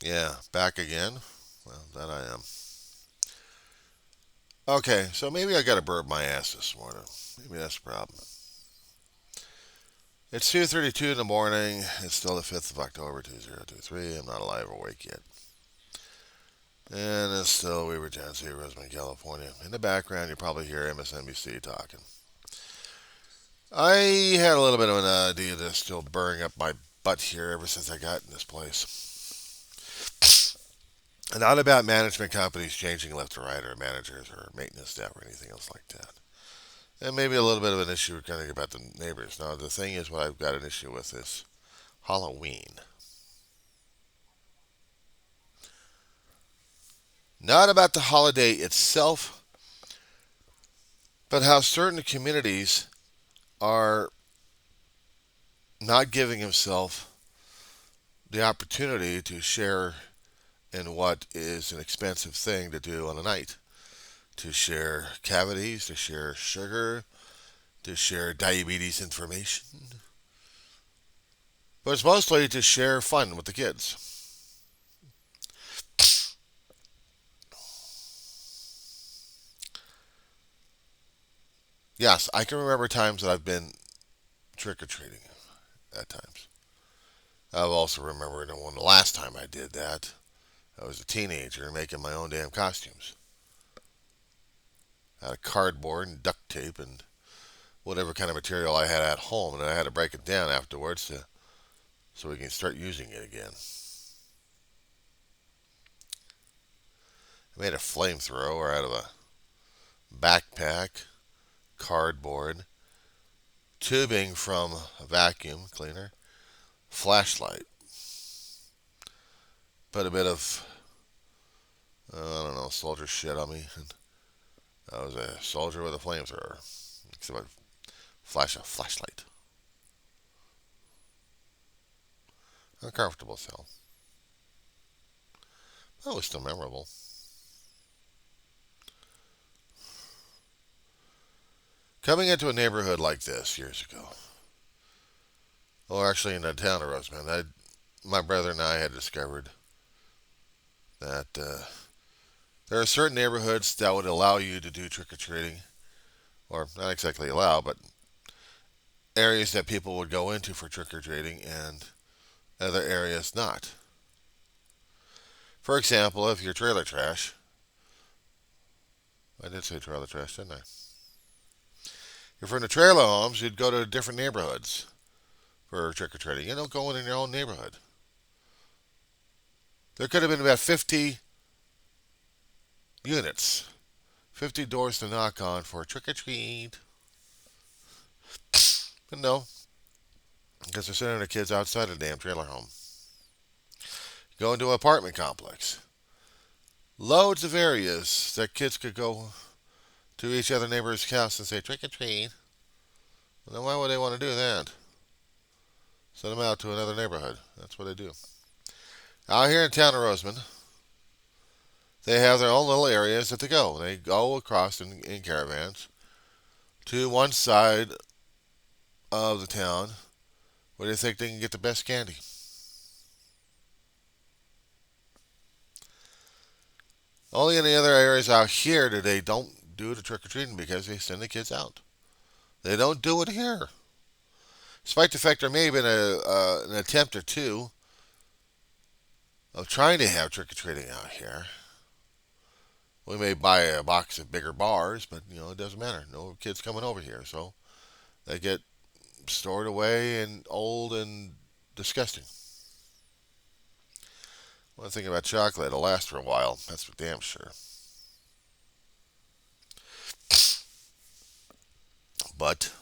Yeah, back again. Well, that I am. Okay, so maybe I got to burp my ass this morning. Maybe that's the problem. It's 2:32 in the morning. It's still the 5th of October, 2023. I'm not alive or awake yet. And it's still Weaver, Tennessee, Roseman, California. In the background, you probably hear MSNBC talking. I had a little bit of an idea that's still burning up my butt here ever since I got in this place. Not about management companies changing left to right or managers or maintenance staff or anything else like that. And maybe a little bit of an issue kind of about the neighbors. Now, the thing is, what I've got an issue with is Halloween. Not about the holiday itself, but how certain communities are not giving themselves the opportunity to share in what is an expensive thing to do on a night. To share cavities, to share sugar, to share diabetes information. But it's mostly to share fun with the kids. Yes, I can remember times that I've been trick or treating at times. I've also remembered when the last time I did that, I was a teenager making my own damn costumes. Out of cardboard and duct tape and whatever kind of material I had at home, and I had to break it down afterwards so we can start using it again. I made a flamethrower out of a backpack, cardboard, tubing from a vacuum cleaner, flashlight, put a bit of, I don't know, soldier shit on me. And I was a soldier with a flamethrower, except I flash a flashlight. Uncomfortable cell. That was still memorable. Coming into a neighborhood like this years ago, or actually in the town of Roseman, my brother and I had discovered that there are certain neighborhoods that would allow you to do trick or treating, or not exactly allow, but areas that people would go into for trick or treating, and other areas not. For example, if you're trailer trash, I did say trailer trash, didn't I? If you're from the trailer homes, you'd go to different neighborhoods for trick or treating. You don't go in your own neighborhood. There could have been about 50 units, 50 doors to knock on for trick or treat. But no, because they're sending their kids outside the damn trailer home. Go into an apartment complex. Loads of areas that kids could go to each other neighbor's house and say trick or treat. Well, then why would they want to do that? Send them out to another neighborhood. That's what they do. Out here in town of Roseman, they have their own little areas that they go. They go across in caravans to one side of the town where they think they can get the best candy. Only in the other areas out here do they don't do the trick or treating because they send the kids out. They don't do it here. Despite the fact there may have been an attempt or two of trying to have trick or treating out here. We may buy a box of bigger bars, but it doesn't matter. No kids coming over here, so they get stored away and old and disgusting. One thing about chocolate, it'll last for a while. That's for damn sure. But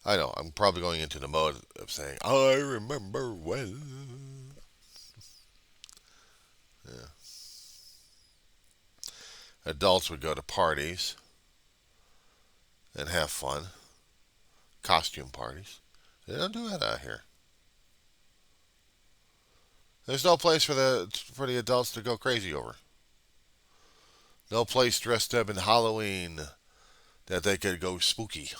I know I'm probably going into the mode of saying I remember when. Yeah. Adults would go to parties and have fun, costume parties. They don't do that out here. There's no place for the adults to go crazy over. No place dressed up in Halloween that they could go spooky.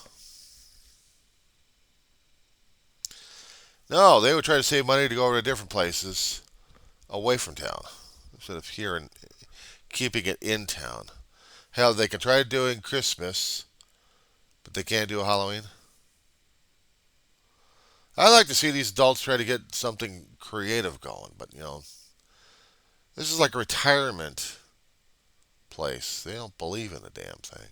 No, they would try to save money to go over to different places away from town instead of here and keeping it in town. Hell, they can try doing Christmas, but they can't do a Halloween. I like to see these adults try to get something creative going, but this is like a retirement place. They don't believe in the damn thing.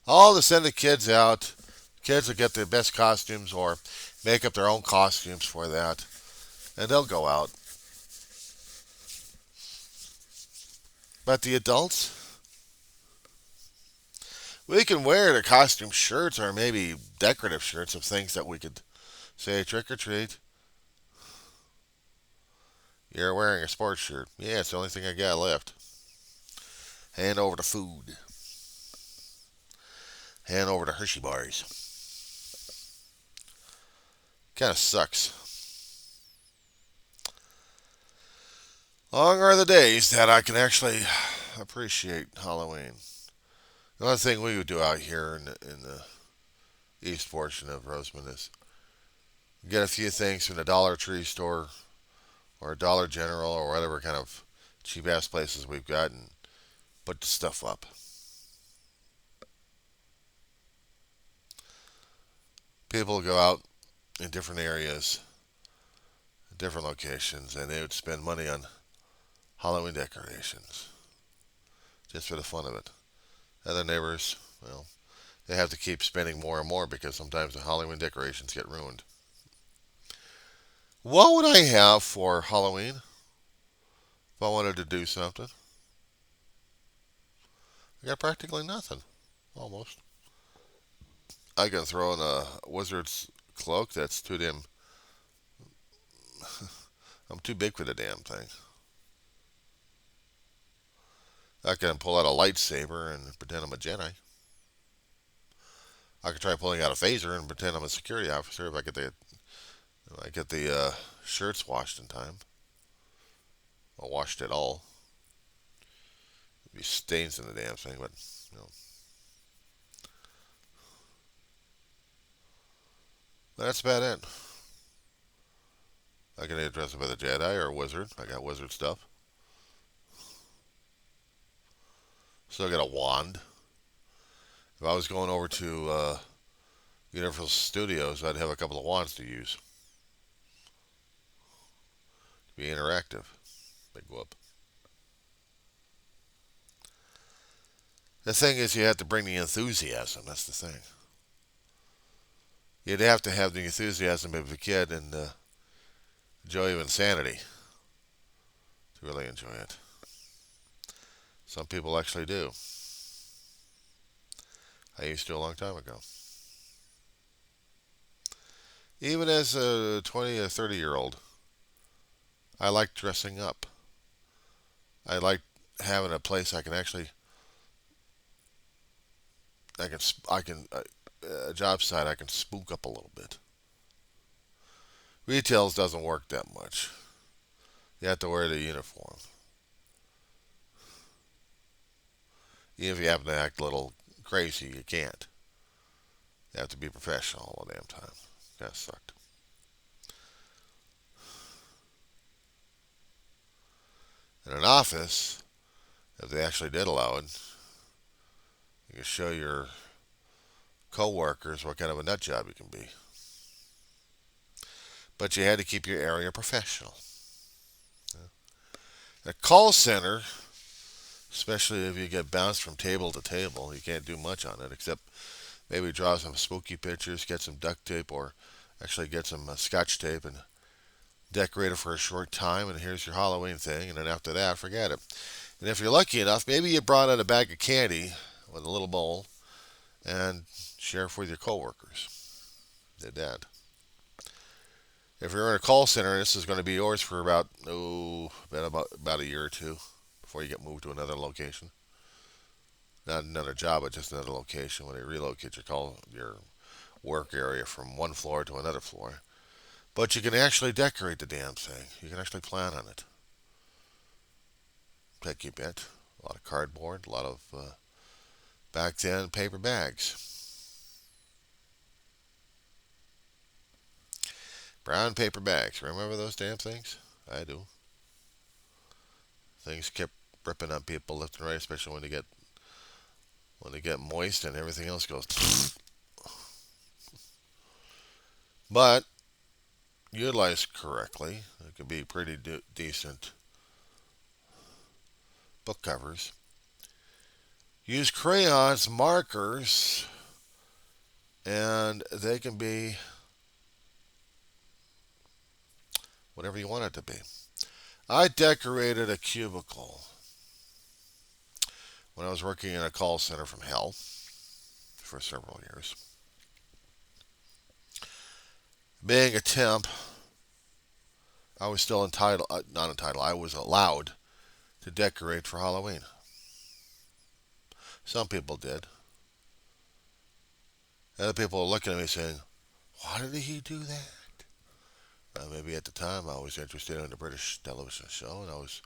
All to send the kids out. Kids will get the best costumes or make up their own costumes for that, and they'll go out. But the adults, we can wear the costume shirts or maybe decorative shirts of things that we could say trick or treat. You're wearing a sports shirt. Yeah, it's the only thing I got left. Hand over the food. Hand over the Hershey bars. Kind of sucks. Long are the days that I can actually appreciate Halloween. The other thing we would do out here in the east portion of Roseman is get a few things from the Dollar Tree store or Dollar General or whatever kind of cheap ass places we've got and put the stuff up. People go out in different areas, different locations, and they would spend money on Halloween decorations just for the fun of it. Other neighbors, well, they have to keep spending more and more because sometimes the Halloween decorations get ruined. What would I have for Halloween if I wanted to do something? I got practically nothing. Almost. I can throw in a wizard's cloak that's too damn. I'm too big for the damn thing. I can pull out a lightsaber and pretend I'm a Jedi. I could try pulling out a phaser and pretend I'm a security officer if I get the shirts washed in time. I washed it all. There'd be stains in the damn thing, but you know. That's about it. I can either dress up as a Jedi or a wizard. I got wizard stuff. Still got a wand. If I was going over to Universal Studios, I'd have a couple of wands to use. To be interactive. They go up. The thing is, you have to bring the enthusiasm. That's the thing. You'd have to have the enthusiasm of a kid and the joy of insanity to really enjoy it. Some people actually do. I used to a long time ago. Even as a 20 or 30-year-old, I like dressing up. I like having a place I can actually, a job site I can spook up a little bit. Retails doesn't work that much. You have to wear the uniform. Even if you happen to act a little crazy, you can't. You have to be professional all the damn time. That sucked. In an office, if they actually did allow it, you can show your coworkers what kind of a nut job you can be. But you had to keep your area professional. A call center, especially if you get bounced from table to table, you can't do much on it except maybe draw some spooky pictures, get some duct tape, or actually get some scotch tape and decorate it for a short time. And here's your Halloween thing. And then after that, forget it. And if you're lucky enough, maybe you brought out a bag of candy with a little bowl and share it with your coworkers. Did that. If you're in a call center, this is going to be yours for about a year or two before you get moved to another location. Not another job, but just another location when they relocate your work area from one floor to another floor. But you can actually decorate the damn thing. You can actually plan on it. Take your bit. A lot of cardboard, a lot of back then paper bags. Brown paper bags. Remember those damn things? I do. Things kept ripping on people left and right, especially when they get moist and everything else goes. But utilized correctly, it could be pretty decent book covers. Use crayons, markers, and they can be whatever you want it to be. I decorated a cubicle when I was working in a call center from hell for several years. Being a temp, I was still not entitled, I was allowed to decorate for Halloween. Some people did. Other people are looking at me saying, why did he do that? Maybe at the time I was interested in a British television show and I was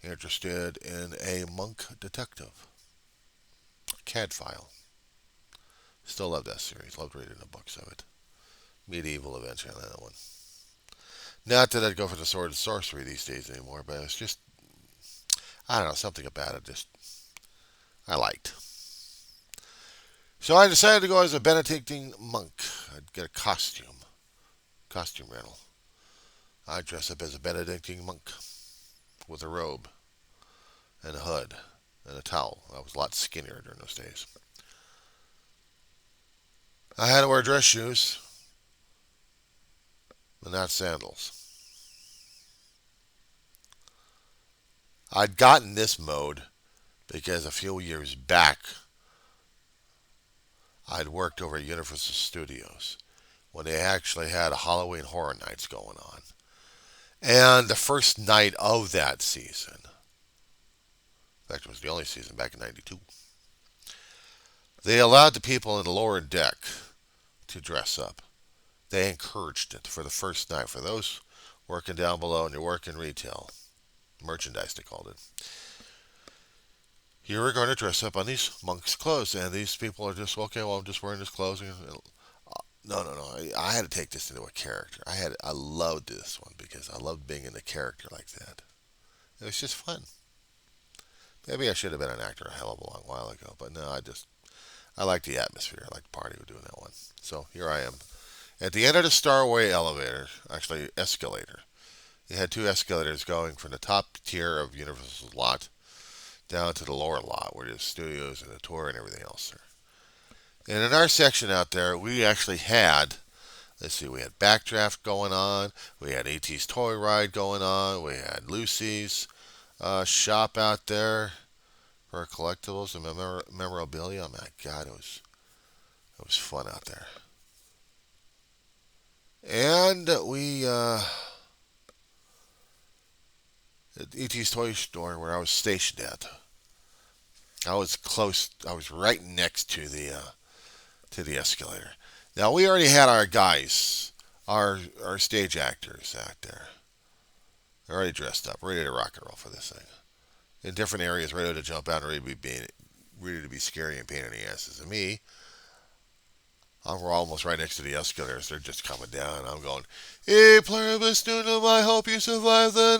interested in a monk detective, Cadfael. Still love that series. Loved reading the books of it. Medieval eventually on that one. Not that I'd go for the sword and sorcery these days anymore, but it's just, I don't know, something about it just I liked. So I decided to go as a Benedictine monk. I'd get a costume rental. I'd dress up as a Benedictine monk with a robe and a hood and a towel. I was a lot skinnier during those days. I had to wear dress shoes, but not sandals. I'd gotten this mode because a few years back I'd worked over at Universal Studios when they actually had Halloween Horror Nights going on. And the first night of that season, in fact, it was the only season back in '92, they allowed the people in the lower deck to dress up. They encouraged it for the first night. For those working down below and you work in retail, merchandise they called it, you were going to dress up on these monks' clothes. And these people are just, okay, well, I'm just wearing this clothes. No. I had to take this into a character. I loved this one because I loved being in the character like that. It was just fun. Maybe I should have been an actor a hell of a long while ago, but no, I like the atmosphere. I like the party we're doing that one. So here I am. At the end of the Starway elevator, actually escalator, you had two escalators going from the top tier of Universal's lot down to the lower lot where there's studios and the tour and everything else there. And in our section out there, we actually had, let's see, we had Backdraft going on, we had A.T.'s Toy Ride going on, we had Lucy's shop out there for collectibles and memorabilia. Oh my God, it was fun out there. And we, at E.T.'s Toy Store where I was stationed at, I was right next to the escalator. Now we already had our guys, our stage actors out there. They're already dressed up, ready to rock and roll for this thing. In different areas, ready to jump out and ready to be scary and pain in the asses. And me, we're almost right next to the escalators. They're just coming down. I'm going, hey, pluribus unum, I hope you survive the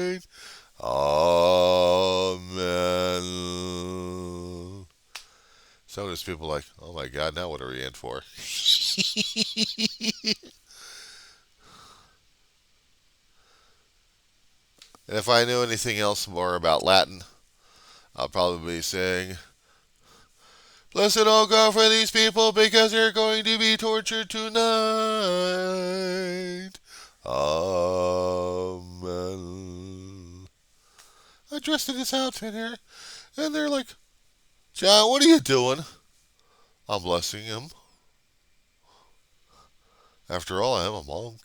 night. Amen. Some of those people are like, oh my God, now what are we in for? And if I knew anything else more about Latin, I'll probably be saying, blessed, O God, for these people, because they're going to be tortured tonight. Amen. I dressed in this outfit here, and they're like, John, what are you doing? I'm blessing him. After all, I am a monk.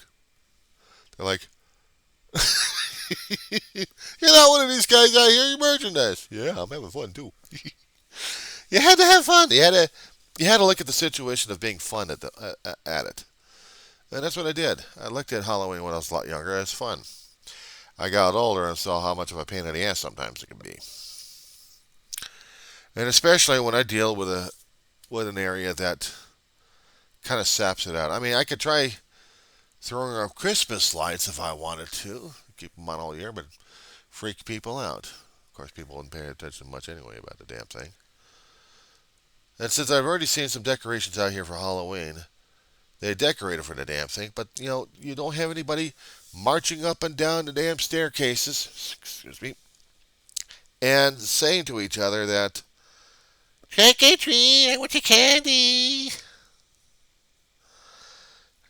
They're like, you're not one of these guys out here, you merchandise. Yeah, I'm having fun too. You had to have fun. You had to look at the situation of being fun at it. And that's what I did. I looked at Halloween when I was a lot younger as fun. I got older and saw how much of a pain in the ass sometimes it can be. And especially when I deal with an area that kind of saps it out. I mean, I could try throwing up Christmas lights if I wanted to, keep them on all year, but freak people out. Of course, people wouldn't pay attention much anyway about the damn thing. And since I've already seen some decorations out here for Halloween, they decorated for the damn thing, but you don't have anybody marching up and down the damn staircases, excuse me, and saying to each other that, trick or treat, I want your candy.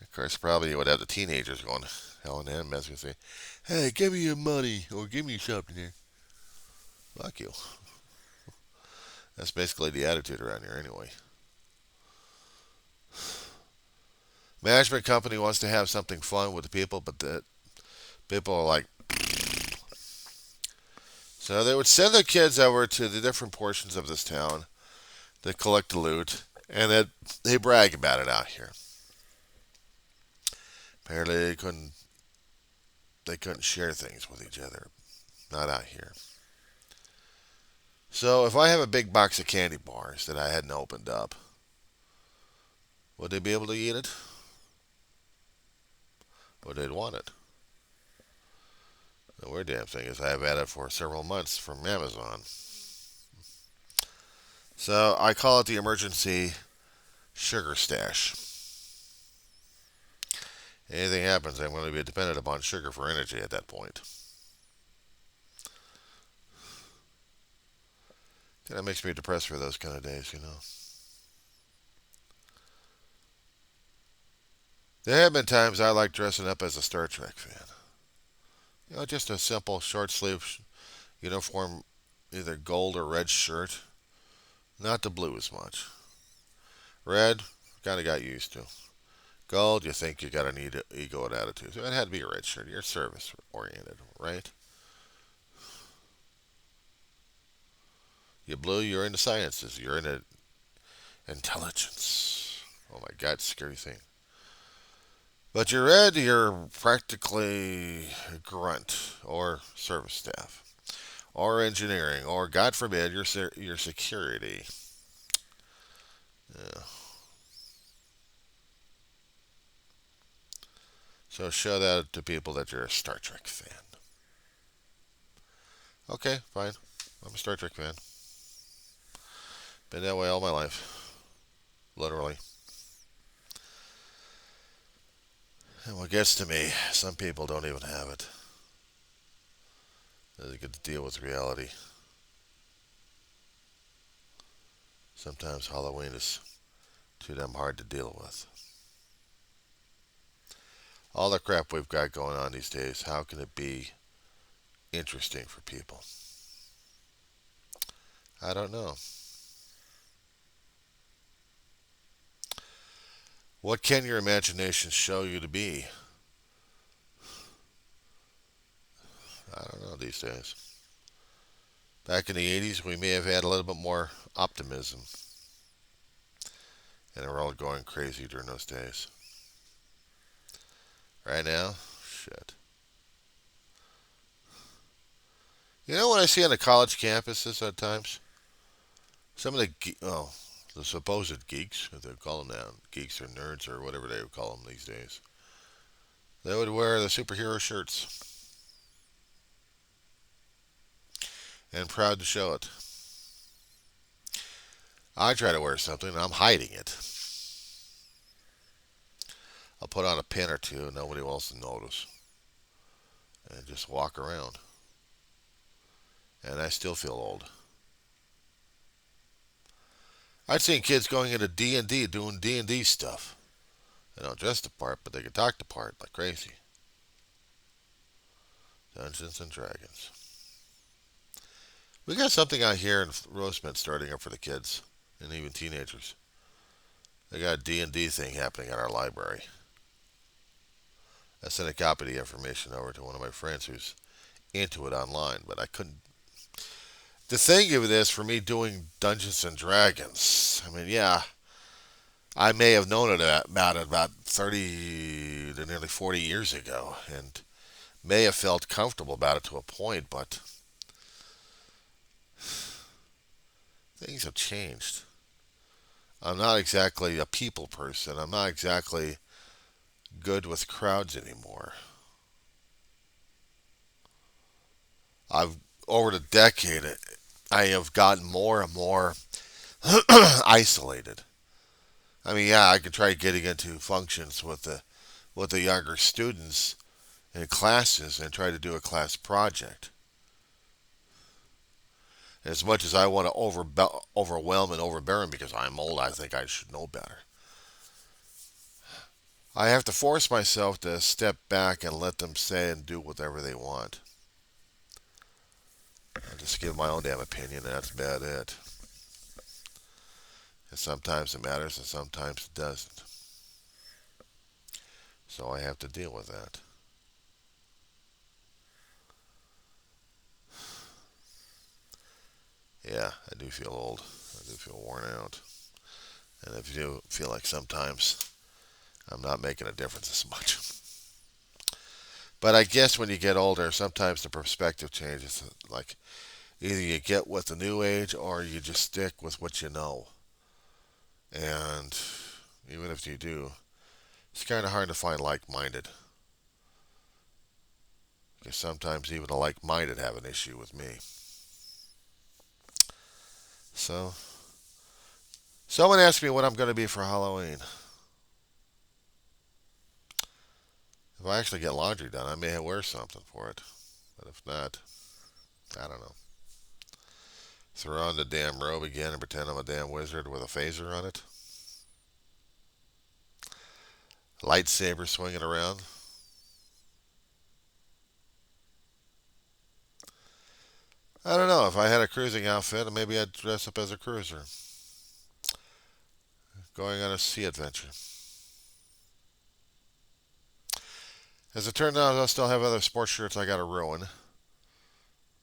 Of course, probably you would have the teenagers going, hell and then mess with say, hey, give me your money, or give me something here. Fuck you. That's basically the attitude around here anyway. Management company wants to have something fun with the people, but the people are like, so they would send their kids over to the different portions of this town to collect the loot, and then they brag about it out here. Apparently, they couldn't share things with each other, not out here. So if I have a big box of candy bars that I hadn't opened up, would they be able to eat it? Would they want it? The weird damn thing is I have had it for several months from Amazon. So I call it the emergency sugar stash. Anything happens, I'm going to be dependent upon sugar for energy at that point. Kind of makes me depressed for those kind of days. There have been times I like dressing up as a Star Trek fan. Just a simple short sleeve uniform, either gold or red shirt. Not the blue as much. Red, kind of got used to. Gold, you think you got an ego and attitude. So it had to be a red shirt. You're service oriented, right? You blue, you're into sciences. You're into intelligence. Oh my God, scary thing. But you're red, you're practically a grunt or service staff or engineering or, God forbid, your security. Yeah. So show that to people that you're a Star Trek fan. Okay, fine. I'm a Star Trek fan. Been that way all my life. Literally. And what gets to me, some people don't even have it. They get to deal with reality. Sometimes Halloween is too damn hard to deal with. All the crap we've got going on these days, how can it be interesting for people? I don't know. What can your imagination show you to be? I don't know these days. Back in the 80s, we may have had a little bit more optimism. And we're all going crazy during those days. Right now, shit. You know what I see on the college campuses at times? Some of the supposed geeks, if they call them now, geeks or nerds or whatever they would call them these days, they would wear the superhero shirts and proud to show it. I try to wear something and I'm hiding it. I'll put on a pin or two, nobody else will notice, and just walk around. And I still feel old. I've seen kids going into D&D, doing D&D stuff. They don't dress the part, but they can talk the part like crazy. Dungeons and Dragons. We got something out here in Roseman starting up for the kids and even teenagers. They got a D&D thing happening at our library. I sent a copy of the information over to one of my friends who's into it online, but I couldn't. The thing of it is, for me doing Dungeons and Dragons, I mean, yeah, I may have known about it about 30 to nearly 40 years ago, and may have felt comfortable about it to a point, but things have changed. I'm not exactly a people person. I'm not exactly good with crowds anymore. I've over the decade, I have gotten more and more isolated. I mean, yeah, I could try getting into functions with the younger students in classes and try to do a class project. As much as I want to overwhelm and overbear them because I'm old, I think I should know better. I have to force myself to step back and let them say and do whatever they want. I just give my own damn opinion, and that's about it. And sometimes it matters, and sometimes it doesn't. So I have to deal with that. Yeah, I do feel old. I do feel worn out. And I do feel like sometimes I'm not making a difference as much. But I guess when you get older, sometimes the perspective changes. Like either you get with the new age or you just stick with what you know. And even if you do, it's kind of hard to find like minded. Because sometimes even the like minded have an issue with me. So, someone asked me what I'm going to be for Halloween. If I actually get laundry done, I may wear something for it. But if not, I don't know. Throw on the damn robe again and pretend I'm a damn wizard with a phaser on it. Lightsaber swinging around. I don't know. If I had a cruising outfit, maybe I'd dress up as a cruiser. Going on a sea adventure. As it turned out, I still have other sports shirts I gotta ruin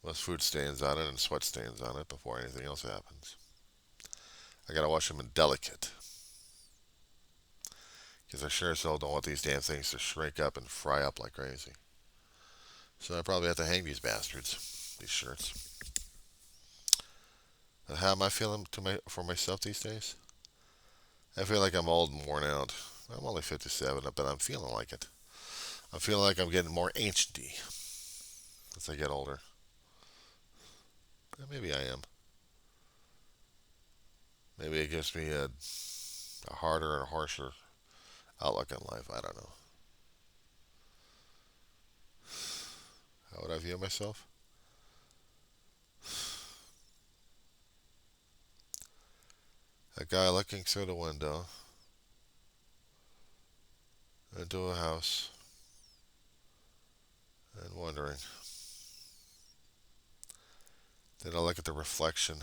with food stains on it and sweat stains on it before anything else happens. I gotta wash them in delicate. Because I sure as hell don't want these damn things to shrink up and fry up like crazy. So I probably have to hang these bastards, these shirts. But how am I feeling for myself these days? I feel like I'm old and worn out. I'm only 57, but I'm feeling like it. I'm feeling like I'm getting more ancienty as I get older. Maybe I am. Maybe it gives me a harder and harsher outlook on life. I don't know. How would I view myself? A guy looking through the window into a house and wondering. Then I look at the reflection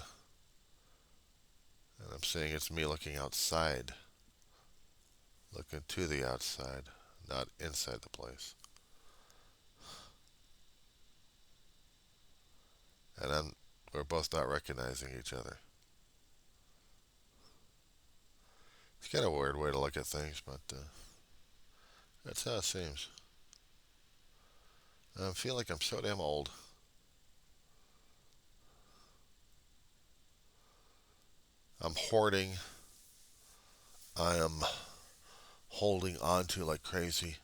and I'm seeing it's me looking outside, looking to the outside, not inside the place. And we're both not recognizing each other. It's kind of a weird way to look at things, but that's how it seems. I feel like I'm so damn old. I'm hoarding. I am holding on to like crazy.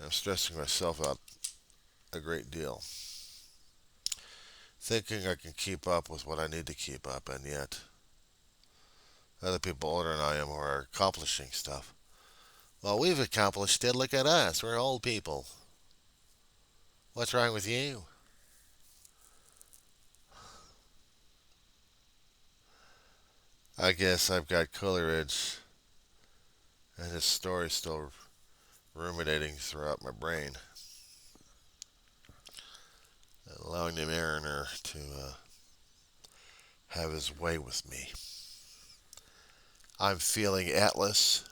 I'm stressing myself out a great deal. Thinking I can keep up with what I need to keep up, and yet other people older than I am who are accomplishing stuff. Well, we've accomplished it. Look at us. We're old people. What's wrong with you? I guess I've got Coleridge and his story still ruminating throughout my brain, allowing the mariner to have his way with me. I'm feeling Atlas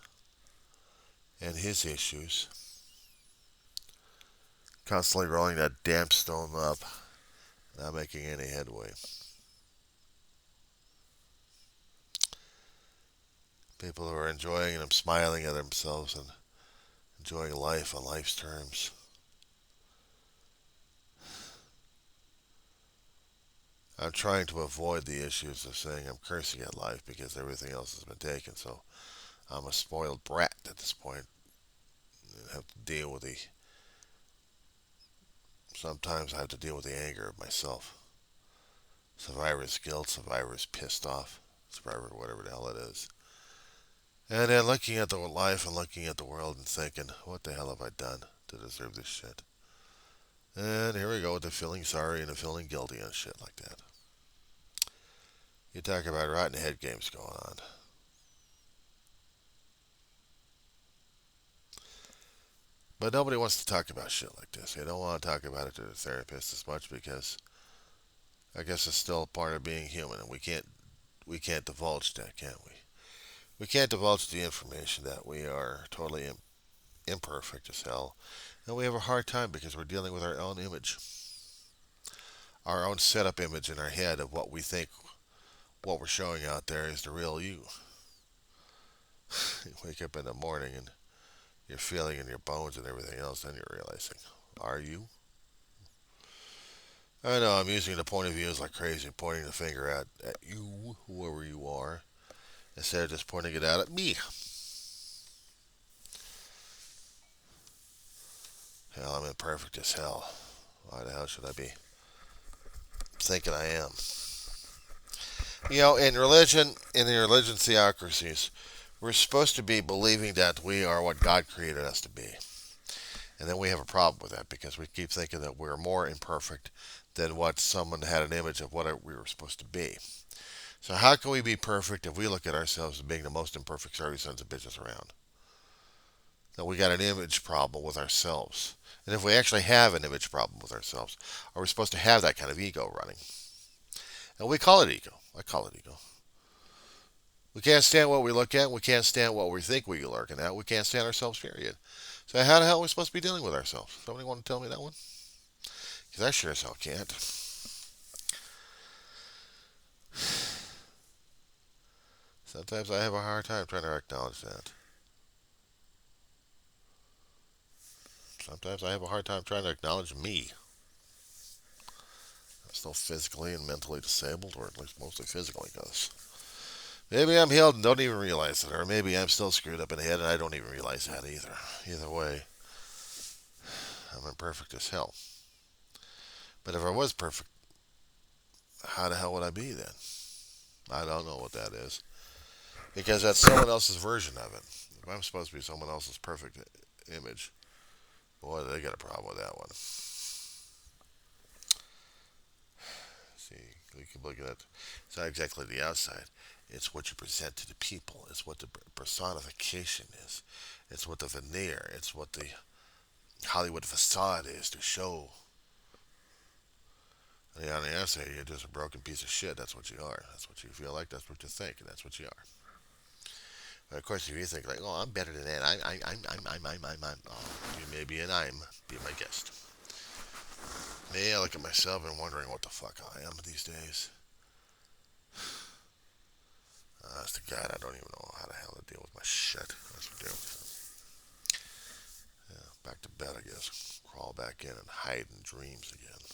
and his issues, constantly rolling that damn stone up, not making any headway. People who are enjoying and I'm smiling at themselves and enjoying life on life's terms. I'm trying to avoid the issues of saying I'm cursing at life because everything else has been taken. So I'm a spoiled brat at this point. I have to deal with the. Sometimes I have to deal with the anger of myself. Survivor's guilt, survivor's pissed off, survivor, whatever the hell it is. And then looking at the life and looking at the world and thinking, what the hell have I done to deserve this shit? And here we go with the feeling sorry and the feeling guilty and shit like that. You talk about rotten head games going on. But nobody wants to talk about shit like this. They don't want to talk about it to the therapist as much because I guess it's still part of being human, and we can't divulge that, can we? We can't divulge the information that we are totally imperfect as hell, and we have a hard time because we're dealing with our own image, our own setup image in our head of what we think what we're showing out there is the real you. You wake up in the morning and you're feeling in your bones and everything else, then you're realizing, are you? I know I'm using the point of views like crazy, pointing the finger at you, whoever you are, instead of just pointing it out at me. Hell, I'm imperfect as hell. Why the hell should I be thinking I am? In the religion theocracies, we're supposed to be believing that we are what God created us to be. And then we have a problem with that because we keep thinking that we're more imperfect than what someone had an image of what we were supposed to be. So how can we be perfect if we look at ourselves as being the most imperfect sorry sons of bitches around? That we got an image problem with ourselves. And if we actually have an image problem with ourselves, are we supposed to have that kind of ego running? And we call it ego. I call it ego. We can't stand what we look at. We can't stand what we think we're looking at. We can't stand ourselves, period. So how the hell are we supposed to be dealing with ourselves? Somebody want to tell me that one? Because I sure as hell can't. Sometimes I have a hard time trying to acknowledge that. Sometimes I have a hard time trying to acknowledge me. I'm still physically and mentally disabled, or at least mostly physically, because maybe I'm healed and don't even realize it, or maybe I'm still screwed up in the head and I don't even realize that either. Either way, I'm imperfect as hell. But if I was perfect, how the hell would I be then? I don't know what that is. Because that's someone else's version of it. If I'm supposed to be someone else's perfect image, boy, they got a problem with that one. See, we can look at it. It's not exactly the outside. It's what you present to the people. It's what the personification is. It's what the veneer. It's what the Hollywood facade is to show. And on the outside, you're just a broken piece of shit. That's what you are. That's what you feel like. That's what you think, and that's what you are. But of course, if you think like, "Oh, I'm better than that," I'm. Oh, you may be an I'm. Be my guest. Me, I look at myself and wondering what the fuck I am these days. That's the God, I don't even know how the hell to deal with my shit. That's ridiculous. Yeah, back to bed, I guess. Crawl back in and hide in dreams again.